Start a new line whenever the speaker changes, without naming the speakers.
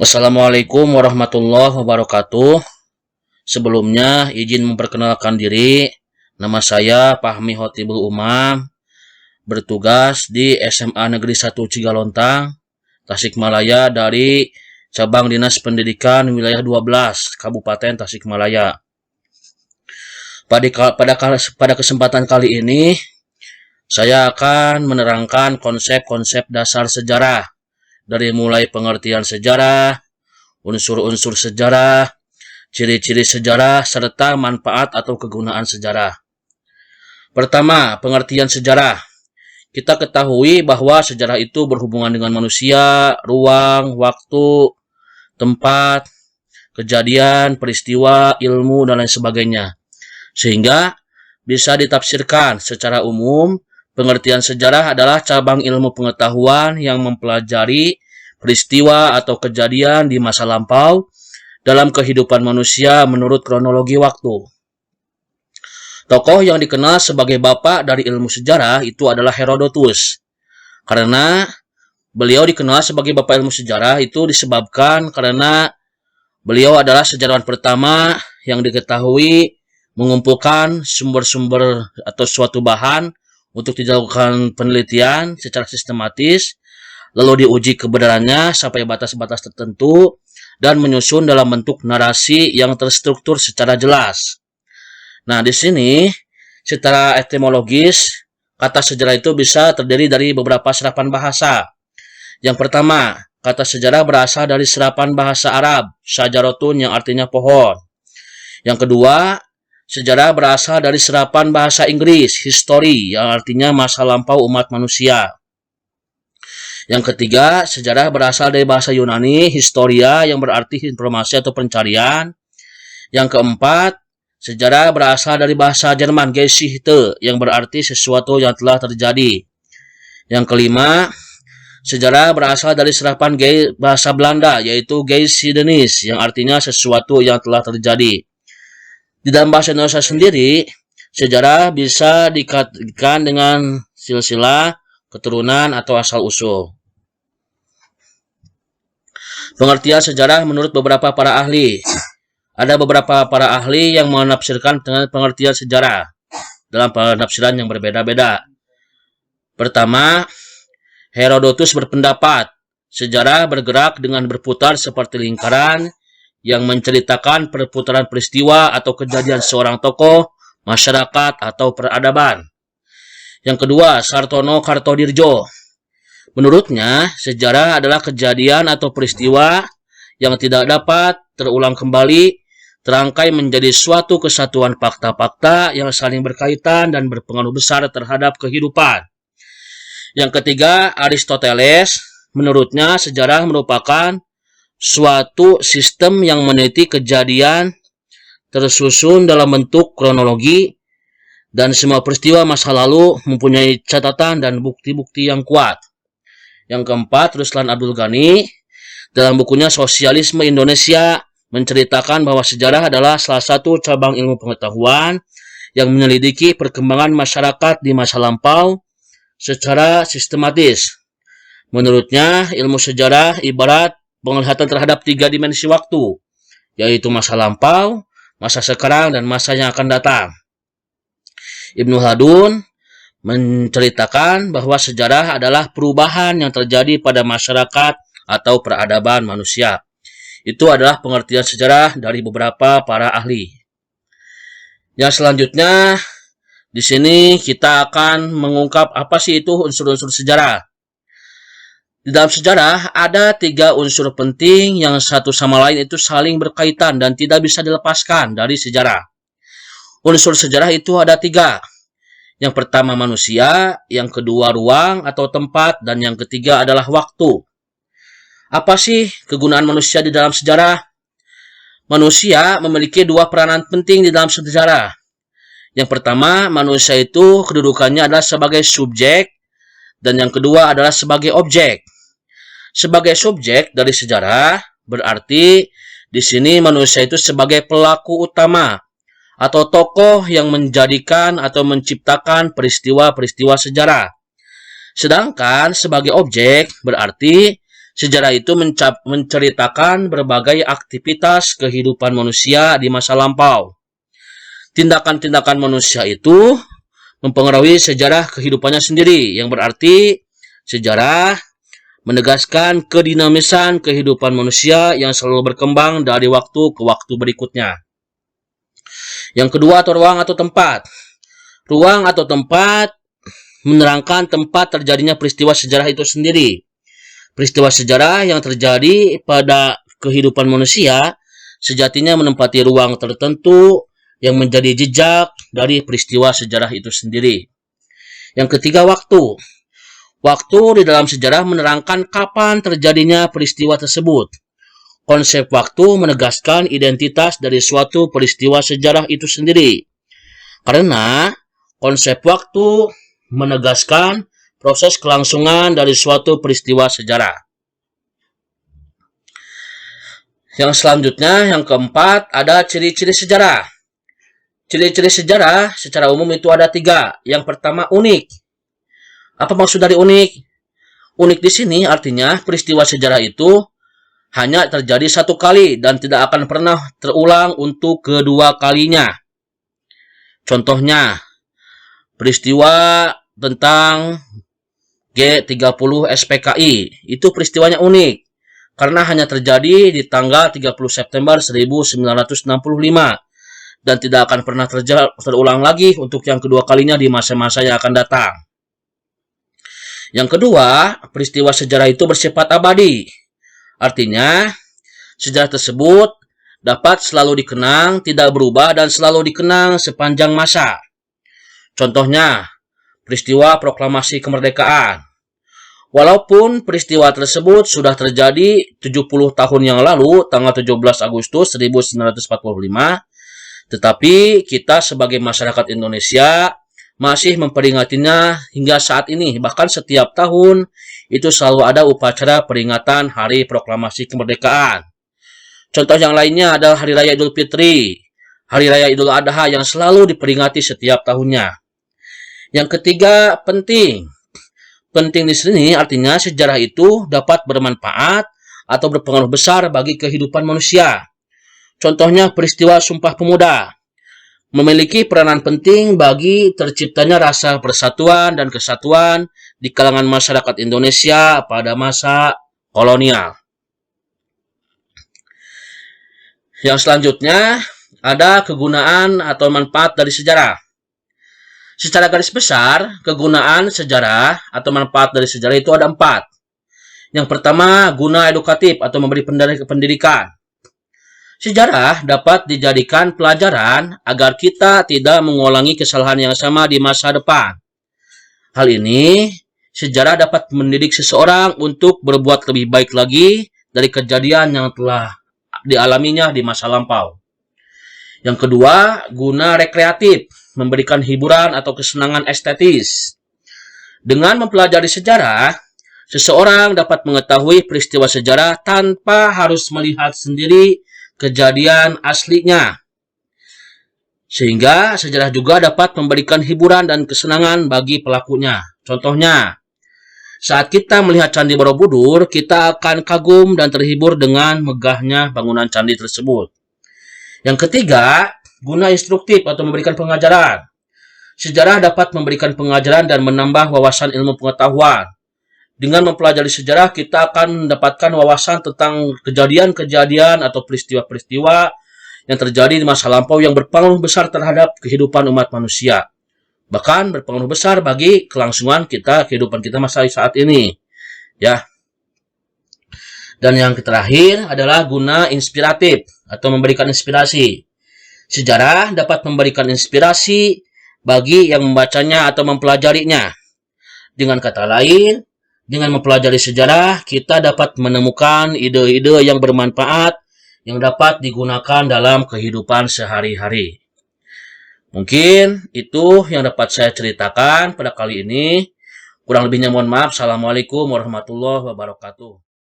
Wassalamualaikum warahmatullahi wabarakatuh. Sebelumnya izin memperkenalkan diri. Nama saya Fahmi Hotibul Umam, bertugas di SMA Negeri 1 Cigalontang, Tasikmalaya dari Cabang Dinas Pendidikan Wilayah 12, Kabupaten Tasikmalaya. Pada kesempatan kali ini, saya akan menerangkan konsep-konsep dasar sejarah, dari mulai pengertian sejarah, unsur-unsur sejarah, ciri-ciri sejarah, serta manfaat atau kegunaan sejarah. Pertama, pengertian sejarah. Kita ketahui bahwa sejarah itu berhubungan dengan manusia, ruang, waktu, tempat, kejadian, peristiwa, ilmu, dan lain sebagainya. Sehingga bisa ditafsirkan secara umum, pengertian sejarah adalah cabang ilmu pengetahuan yang mempelajari peristiwa atau kejadian di masa lampau dalam kehidupan manusia menurut kronologi waktu. Tokoh yang dikenal sebagai bapak dari ilmu sejarah itu adalah Herodotus. Karena beliau dikenal sebagai bapak ilmu sejarah itu disebabkan karena beliau adalah sejarawan pertama yang diketahui mengumpulkan sumber-sumber atau suatu bahan untuk dilakukan penelitian secara sistematis, lalu diuji kebenarannya sampai batas-batas tertentu, dan menyusun dalam bentuk narasi yang terstruktur secara jelas. Nah, di sini, secara etimologis, kata sejarah itu bisa terdiri dari beberapa serapan bahasa. Yang pertama, kata sejarah berasal dari serapan bahasa Arab, syajaratun yang artinya pohon. Yang kedua, sejarah berasal dari serapan bahasa Inggris, history, yang artinya masa lampau umat manusia. Yang ketiga, sejarah berasal dari bahasa Yunani, historia, yang berarti informasi atau pencarian. Yang keempat, sejarah berasal dari bahasa Jerman, Geschichte, yang berarti sesuatu yang telah terjadi. Yang kelima, sejarah berasal dari serapan bahasa Belanda, yaitu Geschiedenis, yang artinya sesuatu yang telah terjadi. Di dalam bahasa Indonesia sendiri, sejarah bisa dikaitkan dengan silsilah, keturunan, atau asal-usul. Pengertian sejarah menurut beberapa para ahli. Ada beberapa para ahli yang menafsirkan dengan pengertian sejarah dalam penafsiran yang berbeda-beda. Pertama, Herodotus berpendapat, sejarah bergerak dengan berputar seperti lingkaran yang menceritakan perputaran peristiwa atau kejadian seorang tokoh, masyarakat, atau peradaban. Yang kedua, Sartono Kartodirjo. Menurutnya, sejarah adalah kejadian atau peristiwa yang tidak dapat terulang kembali, terangkai menjadi suatu kesatuan fakta-fakta yang saling berkaitan dan berpengaruh besar terhadap kehidupan. Yang ketiga, Aristoteles. Menurutnya, sejarah merupakan suatu sistem yang meneliti kejadian tersusun dalam bentuk kronologi dan semua peristiwa masa lalu mempunyai catatan dan bukti-bukti yang kuat. Yang keempat, Ruslan Abdul Ghani dalam bukunya Sosialisme Indonesia menceritakan bahwa sejarah adalah salah satu cabang ilmu pengetahuan yang menyelidiki perkembangan masyarakat di masa lampau secara sistematis. Menurutnya, ilmu sejarah ibarat penglihatan terhadap 3 dimensi waktu, yaitu masa lampau, masa sekarang, dan masa yang akan datang. Ibnu Khaldun menceritakan bahwa sejarah adalah perubahan yang terjadi pada masyarakat atau peradaban manusia. Itu adalah pengertian sejarah dari beberapa para ahli. Yang selanjutnya, di sini kita akan mengungkap apa sih itu unsur-unsur sejarah. Di dalam sejarah ada 3 unsur penting yang satu sama lain itu saling berkaitan dan tidak bisa dilepaskan dari sejarah. Unsur sejarah itu ada 3. Yang pertama manusia, yang kedua ruang atau tempat, dan yang ketiga adalah waktu. Apa sih kegunaan manusia di dalam sejarah? Manusia memiliki 2 peranan penting di dalam sejarah. Yang pertama, manusia itu kedudukannya adalah sebagai subjek, dan yang kedua adalah sebagai objek. Sebagai subjek dari sejarah, berarti di sini manusia itu sebagai pelaku utama atau tokoh yang menjadikan atau menciptakan peristiwa-peristiwa sejarah. Sedangkan sebagai objek, berarti Sejarah itu menceritakan berbagai aktivitas kehidupan manusia di masa lampau. Tindakan-tindakan manusia itu mempengaruhi sejarah kehidupannya sendiri, yang berarti sejarah menegaskan kedinamisan kehidupan manusia yang selalu berkembang dari waktu ke waktu berikutnya. Yang kedua, atau ruang atau tempat. Ruang atau tempat menerangkan tempat terjadinya peristiwa sejarah itu sendiri. Peristiwa sejarah yang terjadi pada kehidupan manusia sejatinya menempati ruang tertentu yang menjadi jejak dari peristiwa sejarah itu sendiri. Yang ketiga, waktu. Waktu di dalam sejarah menerangkan kapan terjadinya peristiwa tersebut. Konsep waktu menegaskan identitas dari suatu peristiwa sejarah itu sendiri. Karena konsep waktu menegaskan proses kelangsungan dari suatu peristiwa sejarah. Yang selanjutnya, yang keempat, ada ciri-ciri sejarah. Ciri-ciri sejarah secara umum itu ada 3. Yang pertama, unik. Apa maksud dari unik? Unik di sini artinya peristiwa sejarah itu hanya terjadi 1 kali dan tidak akan pernah terulang untuk kedua kalinya. Contohnya, peristiwa tentang G30 SPKI, itu peristiwanya unik karena hanya terjadi di tanggal 30 September 1965 dan tidak akan pernah terulang lagi untuk yang kedua kalinya di masa-masa yang akan datang. Yang kedua, peristiwa sejarah itu bersifat abadi. Artinya, sejarah tersebut dapat selalu dikenang, tidak berubah, dan selalu dikenang sepanjang masa. Contohnya, peristiwa proklamasi kemerdekaan. Walaupun peristiwa tersebut sudah terjadi 70 tahun yang lalu, tanggal 17 Agustus 1945, tetapi kita sebagai masyarakat Indonesia masih memperingatinya hingga saat ini. Bahkan setiap tahun itu selalu ada upacara peringatan Hari Proklamasi Kemerdekaan. Contoh yang lainnya adalah Hari Raya Idul Fitri, Hari Raya Idul Adha yang selalu diperingati setiap tahunnya. Yang ketiga, penting. Penting di sini artinya sejarah itu dapat bermanfaat atau berpengaruh besar bagi kehidupan manusia. Contohnya peristiwa Sumpah Pemuda memiliki peranan penting bagi terciptanya rasa persatuan dan kesatuan di kalangan masyarakat Indonesia pada masa kolonial. Yang selanjutnya ada kegunaan atau manfaat dari sejarah. Secara garis besar, kegunaan sejarah atau manfaat dari sejarah itu ada 4. Yang pertama, guna edukatif atau memberi pendidikan. Sejarah dapat dijadikan pelajaran agar kita tidak mengulangi kesalahan yang sama di masa depan. Hal ini, sejarah dapat mendidik seseorang untuk berbuat lebih baik lagi dari kejadian yang telah dialaminya di masa lampau. Yang kedua, guna rekreatif, memberikan hiburan atau kesenangan estetis. Dengan mempelajari sejarah, seseorang dapat mengetahui peristiwa sejarah tanpa harus melihat sendiri kejadian aslinya. Sehingga sejarah juga dapat memberikan hiburan dan kesenangan bagi pelakunya. Contohnya, saat kita melihat Candi Borobudur, kita akan kagum dan terhibur dengan megahnya bangunan candi tersebut. Yang ketiga, guna instruktif atau memberikan pengajaran. Sejarah dapat memberikan pengajaran dan menambah wawasan ilmu pengetahuan. Dengan mempelajari sejarah, kita akan mendapatkan wawasan tentang kejadian-kejadian atau peristiwa-peristiwa yang terjadi di masa lampau yang berpengaruh besar terhadap kehidupan umat manusia. Bahkan berpengaruh besar bagi kelangsungan kehidupan kita masa saat ini. Ya. Dan yang terakhir adalah guna inspiratif atau memberikan inspirasi. Sejarah dapat memberikan inspirasi bagi yang membacanya atau mempelajarinya. Dengan kata lain, dengan mempelajari sejarah, kita dapat menemukan ide-ide yang bermanfaat yang dapat digunakan dalam kehidupan sehari-hari. Mungkin itu yang dapat saya ceritakan pada kali ini. Kurang lebihnya mohon maaf. Assalamualaikum warahmatullahi wabarakatuh.